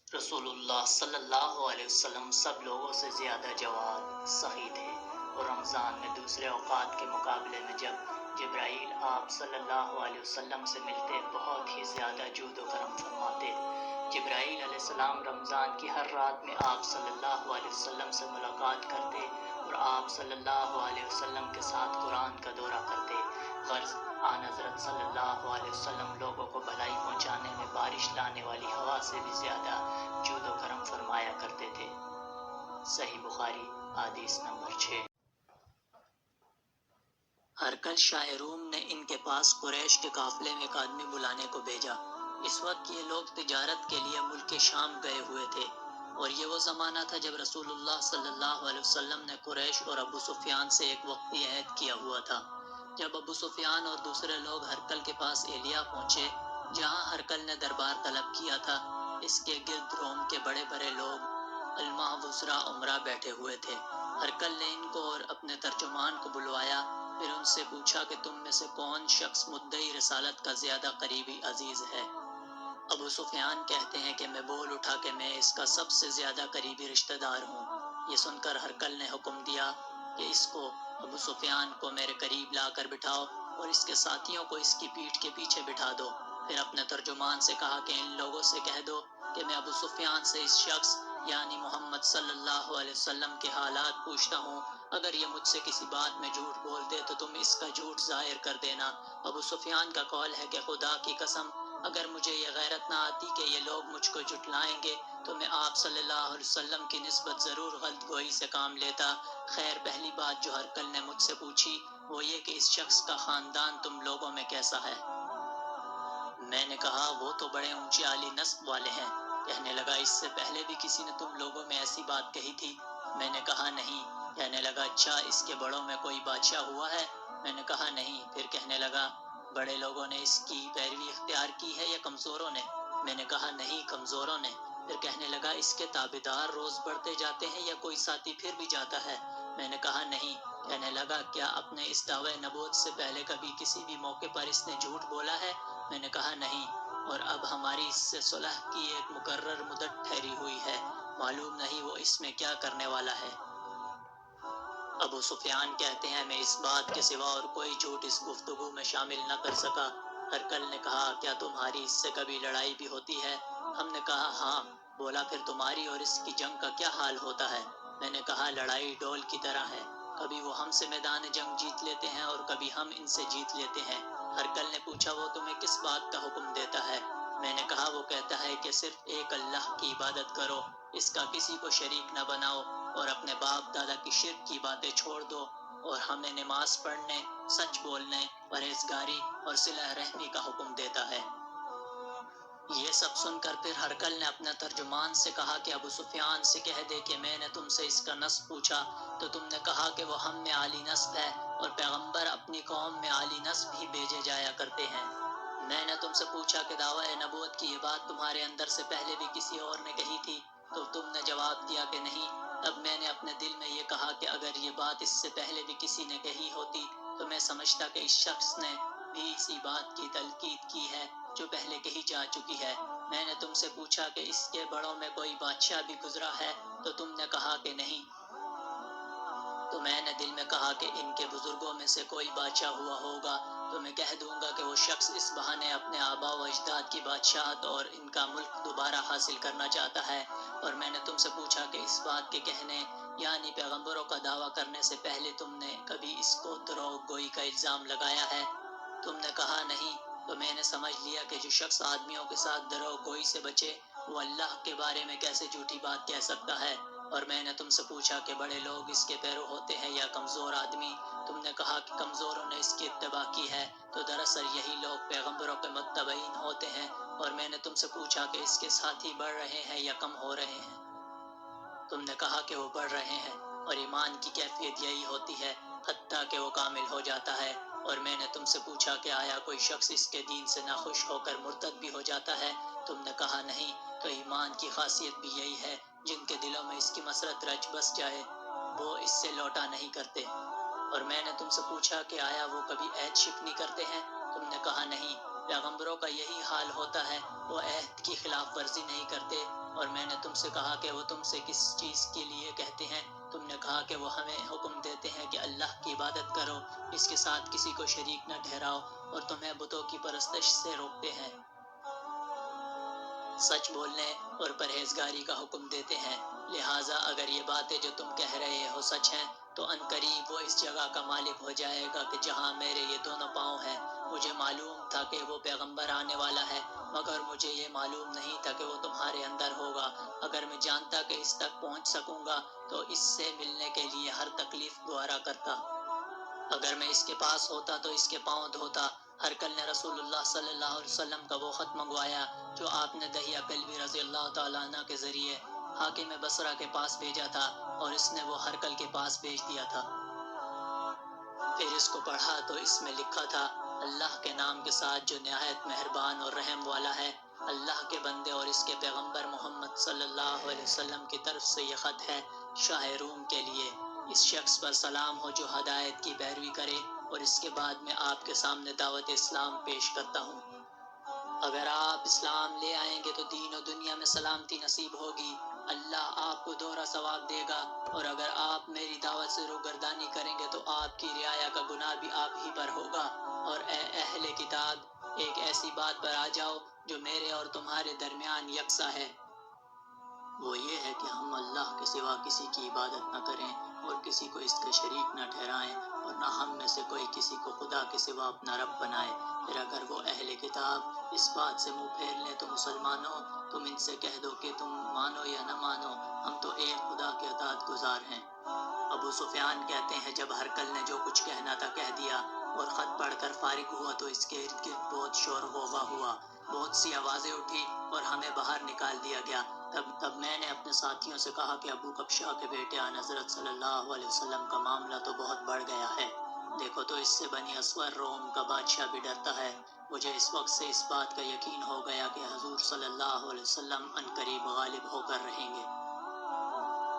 رسول اللہ صلی اللہ علیہ وسلم سب لوگوں سے زیادہ جواد، سخی تھے، اور رمضان میں دوسرے اوقات کے مقابلے میں جب جبرائیل آپ صلی اللہ علیہ وسلم سے ملتے بہت ہی زیادہ جود و کرم فرماتے۔ جبرائیل علیہ السلام رمضان کی ہر رات میں آپ صلی اللہ علیہ وسلم سے ملاقات کرتے اور آپ صلی اللہ علیہ وسلم کے ساتھ قرآن کا دورہ کرتے۔ غرض آن حضرت صلی اللہ علیہ وسلم لوگوں کو بھلائی پہنچانے میں بارش لانے والی ہوا سے بھی زیادہ جود و کرم فرمایا کرتے تھے۔ صحیح بخاری حدیث نمبر 6۔ ہرقل شاہ روم نے ان کے پاس قریش کے قافلے میں ایک آدمی بلانے کو بھیجا۔ اس وقت یہ لوگ تجارت کے لیے ملک شام گئے ہوئے تھے، اور یہ وہ زمانہ تھا جب رسول اللہ صلی اللہ علیہ وسلم نے قریش اور ابو سفیان سے ایک وقتی عہد کیا ہوا تھا۔ جب ابو سفیان اور دوسرے لوگ ہرقل کے پاس ایلیا پہنچے، جہاں ہرقل نے دربار طلب کیا تھا، اس کے گرد روم کے بڑے بڑے لوگ علماء وزراء عمرا بیٹھے ہوئے تھے۔ ہرقل نے ان کو اور اپنے ترجمان کو بلوایا، پھر ان سے پوچھا کہ تم میں سے کون شخص مدعی رسالت کا زیادہ قریبی عزیز ہے؟ ابو سفیان کہتے ہیں کہ میں بول اٹھا کہ میں اس کا سب سے زیادہ قریبی رشتہ دار ہوں۔ یہ سن کر ہرقل نے حکم دیا کہ اس کو، ابو سفیان کو میرے قریب لا کر بٹھاؤ اور اس کے ساتھیوں کو اس کی پیٹھ کے پیچھے بٹھا دو۔ پھر اپنے ترجمان سے کہا کہ ان لوگوں سے کہہ دو کہ میں ابو سفیان سے اس شخص یعنی محمد صلی اللہ علیہ وسلم کے حالات پوچھتا ہوں، اگر یہ مجھ سے کسی بات میں جھوٹ بول دے تو تم اس کا جھوٹ ظاہر کر دینا۔ ابو سفیان کا قول ہے کہ خدا کی قسم، اگر مجھے یہ غیرت نہ آتی کہ یہ لوگ مجھ کو جھٹلائیں گے تو میں آپ صلی اللہ علیہ وسلم کی نسبت ضرور غلط گوئی سے کام لیتا۔ خیر، پہلی بات جو ہرقل نے مجھ سے پوچھی وہ یہ کہ اس شخص کا خاندان تم لوگوں میں کیسا ہے؟ میں نے کہا وہ تو بڑے اونچی عالی نسب والے ہیں۔ کہنے لگا اس سے پہلے بھی کسی نے تم لوگوں میں ایسی بات کہی تھی؟ میں نے کہا نہیں۔ کہنے لگا اچھا، اس کے بڑوں میں کوئی بادشاہ ہوا ہے؟ میں نے کہا نہیں۔ پھر کہنے لگا بڑے لوگوں نے اس کی پیروی اختیار کی ہے یا کمزوروں نے؟ میں نے کہا نہیں، کمزوروں نے۔ پھر کہنے لگا اس کے تابعدار روز بڑھتے جاتے ہیں یا کوئی ساتھی پھر بھی جاتا ہے؟ میں نے کہا نہیں۔ کہنے لگا کیا اپنے اس دعوے نبوت سے پہلے کبھی کسی بھی موقع پر اس نے جھوٹ بولا ہے؟ میں نے کہا نہیں، اور اب ہماری اس سے صلح کی ایک مقرر مدت ٹھہری ہوئی ہے، معلوم نہیں وہ اس میں کیا کرنے والا ہے۔ ابو سفیان کہتے ہیں میں اس بات کے سوا اور کوئی جھوٹ اس گفتگو میں شامل نہ کر سکا۔ ہرقل نے کہا کیا تمہاری اس سے کبھی لڑائی بھی ہوتی ہے؟ ہم نے کہا ہاں۔ بولا پھر تمہاری اور اس کی جنگ کا کیا حال ہوتا ہے؟ میں نے کہا لڑائی ڈول کی طرح ہے، کبھی وہ ہم سے میدان جنگ جیت لیتے ہیں اور کبھی ہم ان سے جیت لیتے ہیں۔ ہرقل نے پوچھا وہ تمہیں کس بات کا حکم دیتا ہے؟ میں نے کہا وہ کہتا ہے کہ صرف ایک اللہ کی عبادت کرو، اس کا کسی کو شریک نہ بناؤ، اور اپنے باپ دادا کی شرک کی باتیں چھوڑ دو، اور ہمیں نماز پڑھنے، سچ بولنے، پرہیزگاری اور صلہ رحمی کا حکم دیتا ہے۔ یہ سب سن کر پھر ہرقل نے اپنے ترجمان سے کہا کہ ابو سفیان سے کہہ دے کہ میں نے تم سے اس کا نسب پوچھا تو تم نے کہا کہ وہ ہم میں عالی نسب ہے، اور پیغمبر اپنی قوم میں عالی نسب ہی بھیجے جایا کرتے ہیں۔ میں نے تم سے پوچھا کہ دعوی نبوت کی یہ بات تمہارے اندر سے پہلے بھی کسی اور نے کہی تھی تو تم نے جواب دیا کہ نہیں۔ اب میں نے اپنے دل میں یہ کہا کہ اگر یہ بات اس سے پہلے بھی کسی نے کہی ہوتی تو میں سمجھتا کہ اس شخص نے بھی اسی بات کی تلقین کی ہے جو پہلے کہی جا چکی ہے۔ میں نے تم سے پوچھا کہ اس کے بڑوں میں کوئی بادشاہ بھی گزرا ہے تو تم نے کہا کہ نہیں۔ تو میں نے دل میں کہا کہ ان کے بزرگوں میں سے کوئی بادشاہ ہوا ہوگا تو میں کہہ دوں گا کہ وہ شخص اس بہانے اپنے آبا و اجداد کی بادشاہت اور ان کا ملک دوبارہ حاصل کرنا چاہتا ہے۔ اور میں نے تم سے پوچھا کہ اس بات کے کہنے یعنی پیغمبروں کا دعویٰ کرنے سے پہلے تم نے کبھی اس کو دروغ گوئی کا الزام لگایا ہے؟ تم نے کہا نہیں۔ تو میں نے سمجھ لیا کہ جو شخص آدمیوں کے ساتھ دروغ گوئی سے بچے وہ اللہ کے بارے میں کیسے جھوٹی بات کہہ سکتا ہے۔ اور میں نے تم سے پوچھا کہ بڑے لوگ اس کے پیرو ہوتے ہیں یا کمزور آدمی؟ تم نے کہا کہ کمزوروں نے اس کی اتباع کی ہے، تو دراصل یہی لوگ پیغمبروں کے متبعین ہوتے ہیں۔ اور میں نے تم سے پوچھا کہ اس کے ساتھی بڑھ رہے ہیں یا کم ہو رہے ہیں؟ تم نے کہا کہ وہ بڑھ رہے ہیں، اور ایمان کی کیفیت یہی ہوتی ہے حتیٰ کہ وہ کامل ہو جاتا ہے۔ اور میں نے تم سے پوچھا کہ آیا کوئی شخص اس کے دین سے ناخوش ہو کر مرتد بھی ہو جاتا ہے؟ تم نے کہا نہیں۔ تو ایمان کی خاصیت بھی یہی ہے، جن کے دلوں میں اس کی مسرت رچ بس جائے وہ اس سے لوٹا نہیں کرتے۔ اور میں نے تم سے پوچھا کہ آیا وہ کبھی عہد شکنی کرتے ہیں؟ تم نے کہا نہیں۔ پیغمبروں کا یہی حال ہوتا ہے، وہ عہد کی خلاف ورزی نہیں کرتے۔ اور میں نے تم سے کہا کہ وہ تم سے کس چیز کے لیے کہتے ہیں؟ تم نے کہا کہ وہ ہمیں حکم دیتے ہیں کہ اللہ کی عبادت کرو، اس کے ساتھ کسی کو شریک نہ ٹھہراؤ، اور تمہیں بتوں کی پرستش سے روکتے ہیں۔ سچ بولنے اور پرہیزگاری کا حکم دیتے ہیں۔ لہٰذا اگر یہ باتیں جو تم کہہ رہے ہو سچ ہیں تو عنقریب وہ اس جگہ کا مالک ہو جائے گا کہ جہاں میرے یہ دونوں پاؤں ہیں۔ مجھے معلوم تھا کہ وہ پیغمبر آنے والا ہے، مگر مجھے یہ معلوم نہیں تھا کہ وہ تمہارے اندر ہوگا۔ اگر میں جانتا کہ اس تک پہنچ سکوں گا تو اس سے ملنے کے لیے ہر تکلیف گوارا کرتا۔ اگر میں اس کے پاس ہوتا تو اس کے پاؤں دھوتا۔ ہرقل نے رسول اللہ صلی اللہ علیہ وسلم کا وہ خط منگوایا جو آپ نے دہیہ کلبی رضی اللہ تعالیٰ عنہ کے ذریعے حاکم بصرہ کے پاس بھیجا تھا، اور اس نے وہ ہرقل کے پاس بھیج دیا تھا۔ پھر اس کو پڑھا تو اس میں لکھا تھا: اللہ کے نام کے ساتھ جو نہایت مہربان اور رحم والا ہے۔ اللہ کے بندے اور اس کے پیغمبر محمد صلی اللہ علیہ وسلم کی طرف سے یہ خط ہے، شاہ روم کے لیے۔ اس شخص پر سلام ہو جو ہدایت کی پیروی کرے، اور اس کے بعد میں آپ کے سامنے دعوت اسلام پیش کرتا ہوں۔ اگر آپ اسلام لے آئیں گے تو دین و دنیا میں سلامتی نصیب ہوگی، اللہ آپ کو دوہرا ثواب دے گا، اور اگر آپ میری دعوت سے روگردانی کریں گے تو آپ کی رعایا کا گناہ بھی آپ ہی پر ہوگا۔ اور اے اہل کتاب، ایک ایسی بات پر آ جاؤ جو میرے اور تمہارے درمیان یکساں ہے۔ وہ یہ ہے کہ ہم اللہ کے سوا کسی کی عبادت نہ کریں اور کسی کو اس کا شریک نہ ٹھہرائیں، اور نہ ہم میں سے کوئی کسی کو خدا کے سوا اپنا رب بنائے۔ پھر اگر وہ اہل کتاب اس بات سے منہ پھیر لیں تو مسلمانوں، تم ان سے کہہ دو کہ تم مانو یا نہ مانو، ہم تو ایک خدا کے اطاعت گزار ہیں۔ ابو سفیان کہتے ہیں جب ہرقل نے جو کچھ کہنا تھا کہہ دیا اور خط پڑھ کر فارغ ہوا تو اس کے ارد گرد بہت شور غوغا ہوا، بہت سی آوازیں اٹھی اور ہمیں باہر نکال دیا گیا۔ تب میں نے اپنے ساتھیوں سے کہا کہ ابو کبشہ کے بیٹے آن حضرت صلی اللہ علیہ وسلم کا معاملہ تو بہت بڑھ گیا ہے، دیکھو تو اس سے بنی اسور روم کا بادشاہ بھی ڈرتا ہے۔ مجھے اس وقت سے اس بات کا یقین ہو گیا کہ حضور صلی اللہ علیہ وسلم عنقریب غالب ہو کر رہیں گے۔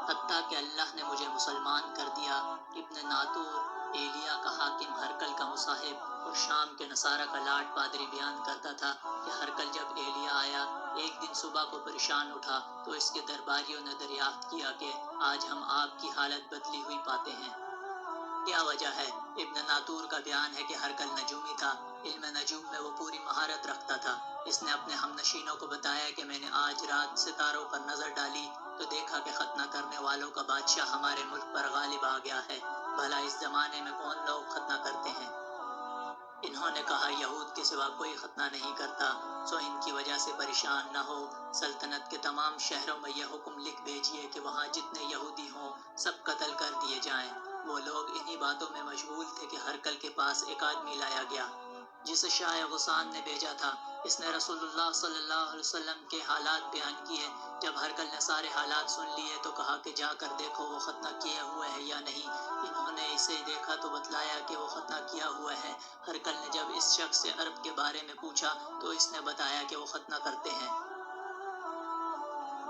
حتیٰ کہ اللہ نے مجھے مسلمان کر دیا۔ ابن ناطور، ایلیا کا حاکم ہرقل کا مصاحب اور شام کے نصارہ کا لاٹ پادری بیان کرتا تھا کہ ہرقل جب ایلیا آیا ایک دن صبح کو پریشان اٹھا تو اس کے درباریوں نے دریافت کیا کہ آج ہم آپ کی حالت بدلی ہوئی پاتے ہیں، کیا وجہ ہے؟ ابن ناطور کا بیان ہے کہ ہرقل نجومی تھا، علم نجوم میں وہ پوری مہارت رکھتا تھا۔ اس نے اپنے ہم نشینوں کو بتایا کہ میں نے آج رات ستاروں پر نظر ڈالی تو دیکھا کہ ختنہ کرنے والوں کا بادشاہ ہمارے ملک پر غالب آ گیا ہے۔ بھلا اس زمانے میں کون لوگ ختنہ کرتے ہیں؟ انہوں نے کہا یہود کے سوا کوئی ختنہ نہیں کرتا، سو ان کی وجہ سے پریشان نہ ہو۔ سلطنت کے تمام شہروں میں یہ حکم لکھ بھیجیے کہ وہاں جتنے یہودی ہوں سب قتل کر دیے جائیں۔ وہ لوگ انہی باتوں میں مشغول تھے کہ ہرقل کے پاس ایک آدمی لایا گیا جسے شاہ غسان نے بھیجا تھا۔ اس نے رسول اللہ صلی اللہ علیہ وسلم کے حالات بیان کیے۔ جب ہرقل نے سارے حالات سن لیے تو کہا کہ جا کر دیکھو وہ ختنہ کیے ہوئے ہے یا نہیں۔ انہوں نے اسے دیکھا تو بتلایا کہ وہ ختنہ کیا ہوا ہے۔ ہرقل نے جب اس شخص سے عرب کے بارے میں پوچھا تو اس نے بتایا کہ وہ ختنہ کرتے ہیں۔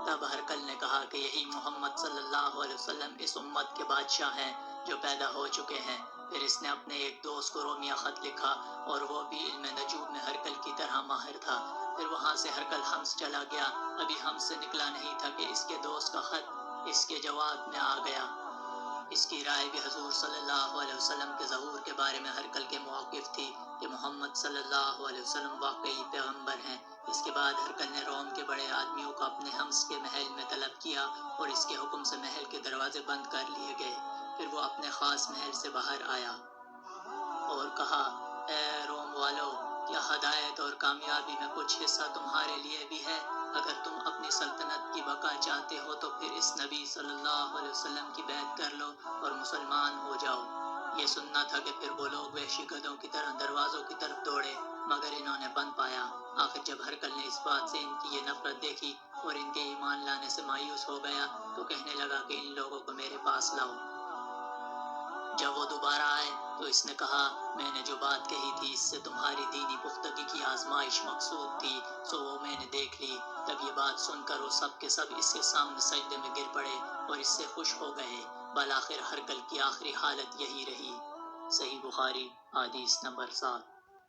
تب ہرقل نے کہا کہ یہی محمد صلی اللہ علیہ وسلم اس امت کے بادشاہ ہیں جو پیدا ہو چکے ہیں۔ پھر اس نے اپنے ایک دوست کو رومیہ خط لکھا اور وہ بھی علم نجوم میں ہرقل کی طرح ماہر تھا۔ پھر وہاں سے ہرقل حمص چلا گیا، ابھی حمص سے نکلا نہیں تھا کہ اس کے دوست کا خط اس کے جواب میں آ گیا۔ اس کی رائے بھی حضور صلی اللہ علیہ وسلم کے ظہور کے بارے میں ہرقل کے موقف تھی کہ محمد صلی اللہ علیہ وسلم واقعی پیغمبر ہیں۔ اس کے بعد ہرقل نے روم کے بڑے آدمیوں کو اپنے حمص کے محل میں طلب کیا اور اس کے حکم سے محل کے دروازے بند کر لیے گئے۔ پھر وہ اپنے خاص محل سے باہر آیا اور کہا اے روم والو، کیا ہدایت اور کامیابی میں کچھ حصہ تمہارے لیے بھی ہے؟ اگر تم اپنی سلطنت کی بقا چاہتے ہو تو پھر اس نبی صلی اللہ علیہ وسلم کی بیعت کر لو اور مسلمان ہو جاؤ۔ یہ سننا تھا کہ پھر وہ لوگ وحشی گدھوں کی طرح دروازوں کی طرف دوڑے، مگر انہوں نے بند پایا۔ آخر جب ہرقل نے اس بات سے ان کی یہ نفرت دیکھی اور ان کے ایمان لانے سے مایوس ہو گیا تو کہنے لگا کہ ان لوگوں کو میرے پاس لاؤ۔ جب وہ دوبارہ آئے تو اس نے کہا میں نے جو بات کہی تھی اس سے تمہاری دینی پختگی کی آزمائش مقصود تھی، سو وہ میں نے دیکھ لی۔ تب یہ بات سن کر وہ سب کے سب اس کے سامنے سجدے میں گر پڑے اور اس سے خوش ہو گئے۔ بالآخر ہرقل کی آخری حالت یہی رہی۔ صحیح بخاری حدیث نمبر 7۔